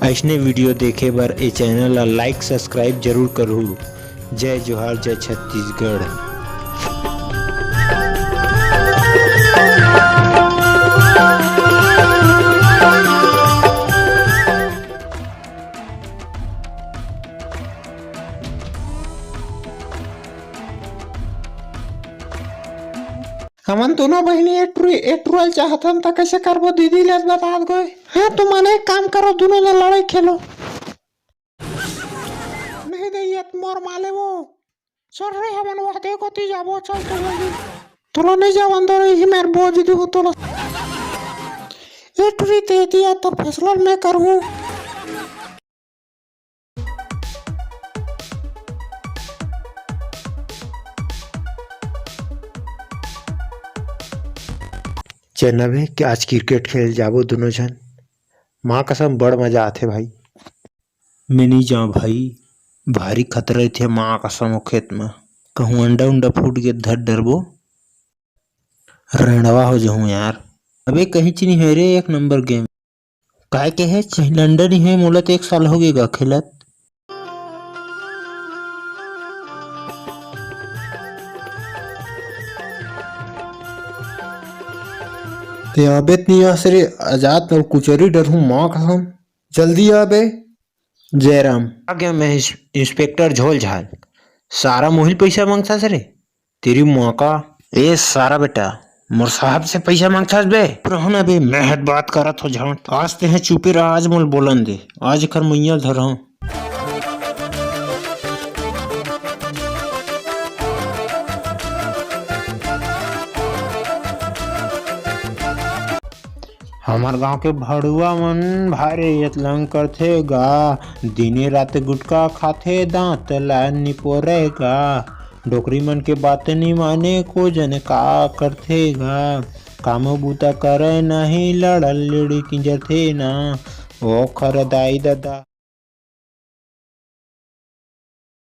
ऐसने वीडियो देखे बर ए चैनल ला लाइक सब्सक्राइब जरूर करू। जय जोहार, जय छत्तीसगढ़। हमन दोनों बहनी एक ट्रुअल चाहतन त कैसे करबो? दीदी ले बता गए। हाँ तो माने एक काम करो, दोनों ने लड़ाई खेलो। नहीं दैया मोर माले वो सर रे हमन वो देखो ती जाबो। चल तो जल्दी तोला नहीं जाओ अंदर ही मेर बोझ दी हो तोला एक री दे दिया तो फैसला मैं करूँ। चलना बे कि आज क्रिकेट खेल जाबो दोनों जन। माँ कसम बड़ मजा आथे भाई। मैं नहीं जाऊँ भाई, भारी खतरा थे माँ कसम। खेत में कहूँ अंडा उंडा फूट के धर डरबो, रणवा हो जाऊँ यार। अबे कहीं ची नहीं है रे, एक नंबर गेम काय के है। लंडन ही है, मोला तो 1 साल हो गएगा खेलत। ते अबे नहीं आसरे आजाद और कुचरी डर हूँ माँ कसम। जल्दी आबे। जयराम आ गया मैं, इंस्पेक्टर झोल झाल। सारा मोहिल पैसा मांगता सरे तेरी मौका। ए सारा बेटा मोर साहब से पैसा मांगता बे। रहना बे, मैं हट बात करत हो झाट। आज ते हैं चुपे रहा, आज मोल बोलन दे। आज कर मैया धरा हमार गांव के भड़ुआ मन भारे यतलंग करथे गा। दिने रात गुटका खाथे, दांत ला निपोरेगा। डोकरी मन के बात नहीं माने, को जन का करथे गा। काम बूता करे नहीं, लड़ल लेड़ी किंजर थे ना। ओ खर दाई दादा